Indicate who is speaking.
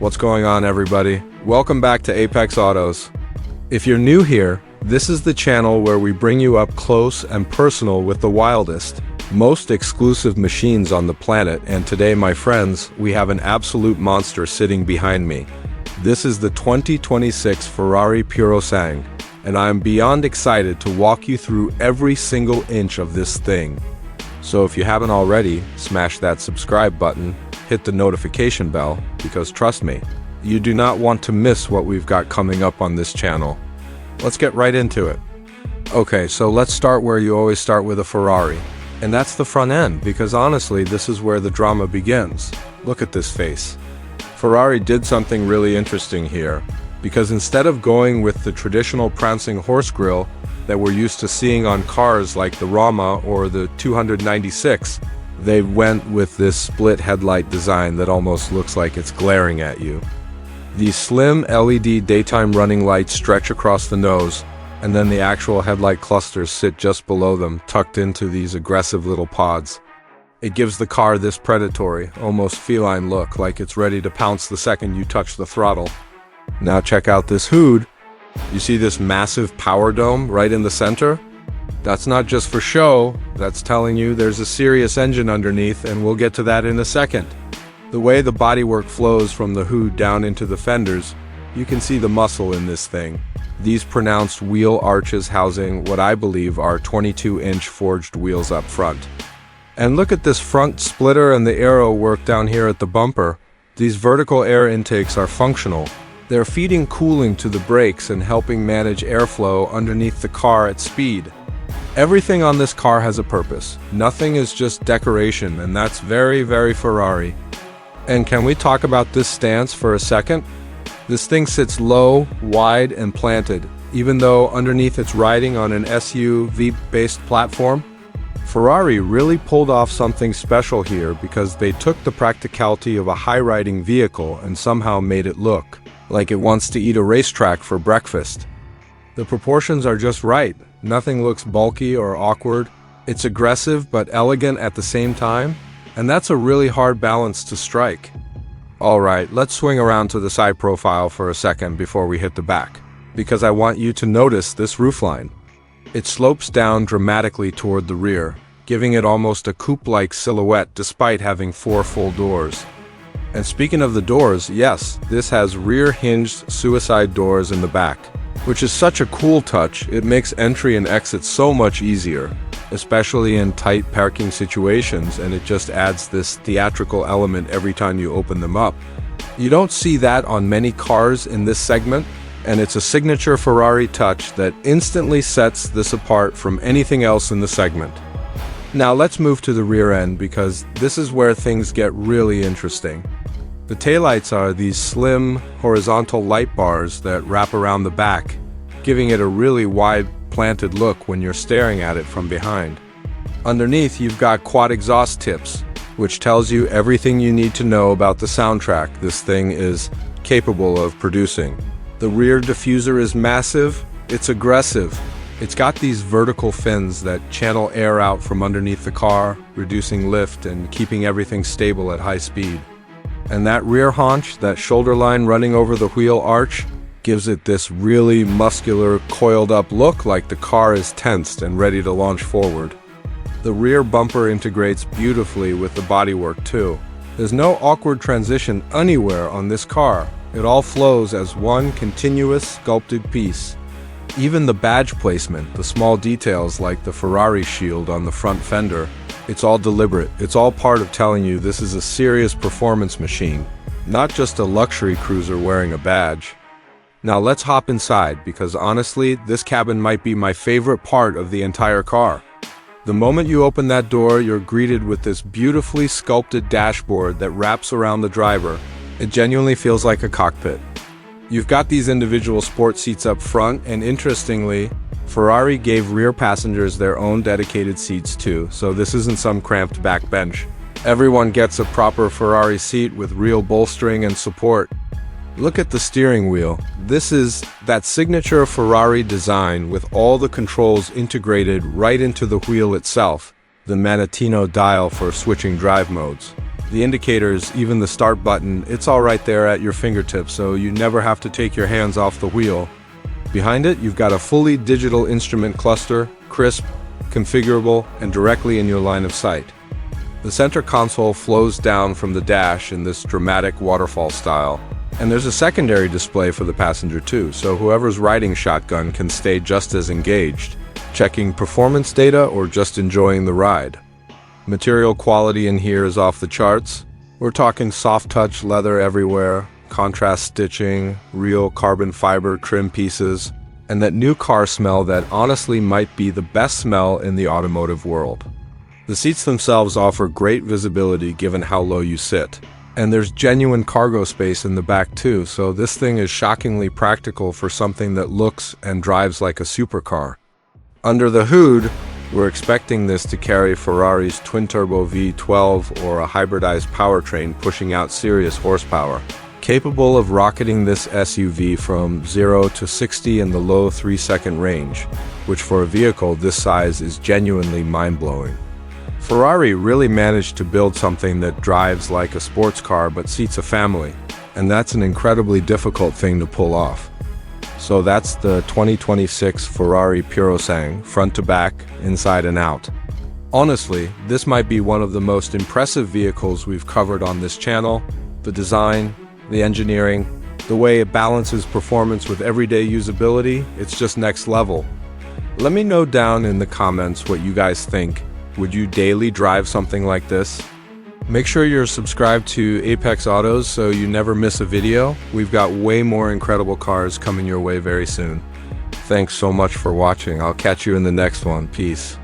Speaker 1: What's going on, everybody? Welcome back to Apex Autos. If you're new here, this is the channel where we bring you up close and personal with the wildest, most exclusive machines on the planet, and today, my friends, we have an absolute monster sitting behind me. This is the 2026 Ferrari Purosangue, and I am beyond excited to walk you through every single inch of this thing. So if you haven't already, smash that subscribe button, hit the notification bell, because trust me, you do not want to miss what we've got coming up on this channel. Let's get right into it. Okay, so let's start where you always start with a Ferrari. And that's the front end, because honestly, this is where the drama begins. Look at this face. Ferrari did something really interesting here, because instead of going with the traditional prancing horse grille that we're used to seeing on cars like the Rama or the 296, they went with this split headlight design that almost looks like it's glaring at you. These slim LED daytime running lights stretch across the nose, and then the actual headlight clusters sit just below them, tucked into these aggressive little pods. It gives the car this predatory, almost feline look, like it's ready to pounce the second you touch the throttle. Now check out this hood. You see this massive power dome right in the center? That's not just for show, that's telling you there's a serious engine underneath, and we'll get to that in a second. The way the bodywork flows from the hood down into the fenders, you can see the muscle in this thing. These pronounced wheel arches housing what I believe are 22-inch forged wheels up front. And look at this front splitter and the aero work down here at the bumper. These vertical air intakes are functional. They're feeding cooling to the brakes and helping manage airflow underneath the car at speed. Everything on this car has a purpose. Nothing is just decoration, and that's very, very Ferrari. And can we talk about this stance for a second? This thing sits low, wide, and planted, even though underneath it's riding on an SUV-based platform. Ferrari really pulled off something special here because they took the practicality of a high-riding vehicle and somehow made it look like it wants to eat a racetrack for breakfast. The proportions are just right. Nothing looks bulky or awkward. It's aggressive but elegant at the same time, and that's a really hard balance to strike. Alright, let's swing around to the side profile for a second before we hit the back, because I want you to notice this roofline. It slopes down dramatically toward the rear, giving it almost a coupe-like silhouette despite having 4 full doors. And speaking of the doors, yes, this has rear-hinged suicide doors in the back, which is such a cool touch. It makes entry and exit so much easier, especially in tight parking situations, and it just adds this theatrical element every time you open them up. You don't see that on many cars in this segment, and it's a signature Ferrari touch that instantly sets this apart from anything else in the segment. Now let's move to the rear end, because this is where things get really interesting. The taillights are these slim, horizontal light bars that wrap around the back, giving it a really wide, planted look when you're staring at it from behind. Underneath, you've got quad exhaust tips, which tells you everything you need to know about the soundtrack this thing is capable of producing. The rear diffuser is massive, it's aggressive. It's got these vertical fins that channel air out from underneath the car, reducing lift and keeping everything stable at high speed. And that rear haunch, that shoulder line running over the wheel arch, gives it this really muscular, coiled up look, like the car is tensed and ready to launch forward. The rear bumper integrates beautifully with the bodywork too. There's no awkward transition anywhere on this car. It all flows as one continuous sculpted piece. Even the badge placement, the small details like the Ferrari shield on the front fender, it's all deliberate. It's all part of telling you this is a serious performance machine, not just a luxury cruiser wearing a badge. Now let's hop inside, because honestly, this cabin might be my favorite part of the entire car. The moment you open that door, you're greeted with this beautifully sculpted dashboard that wraps around the driver. It genuinely feels like a cockpit. You've got these individual sport seats up front, and interestingly, Ferrari gave rear passengers their own dedicated seats too, so this isn't some cramped back bench. Everyone gets a proper Ferrari seat with real bolstering and support. Look at the steering wheel. This is that signature Ferrari design with all the controls integrated right into the wheel itself. the Manettino dial for switching drive modes. The indicators, even the start button, it's all right there at your fingertips, so you never have to take your hands off the wheel. Behind it, you've got a fully digital instrument cluster, crisp, configurable, and directly in your line of sight. The center console flows down from the dash in this dramatic waterfall style, and there's a secondary display for the passenger too, so whoever's riding shotgun can stay just as engaged, checking performance data or just enjoying the ride. Material quality in here is off the charts. We're talking soft touch leather everywhere, contrast stitching, real carbon fiber trim pieces, and that new car smell that honestly might be the best smell in the automotive world. The seats themselves offer great visibility given how low you sit. And there's genuine cargo space in the back too, so this thing is shockingly practical for something that looks and drives like a supercar. Under the hood, we're expecting this to carry Ferrari's twin-turbo V12 or a hybridized powertrain pushing out serious horsepower, capable of rocketing this SUV from 0 to 60 in the low 3-second range, which for a vehicle this size is genuinely mind-blowing. Ferrari really managed to build something that drives like a sports car but seats a family, and that's an incredibly difficult thing to pull off. So that's the 2026 Ferrari Purosangue, front to back, inside and out. Honestly, this might be one of the most impressive vehicles we've covered on this channel. The design, the engineering, the way it balances performance with everyday usability, it's just next level. Let me know down in the comments what you guys think. Would you daily drive something like this? Make sure you're subscribed to Apex Autos so you never miss a video. We've got way more incredible cars coming your way very soon. Thanks so much for watching. I'll catch you in the next one. Peace.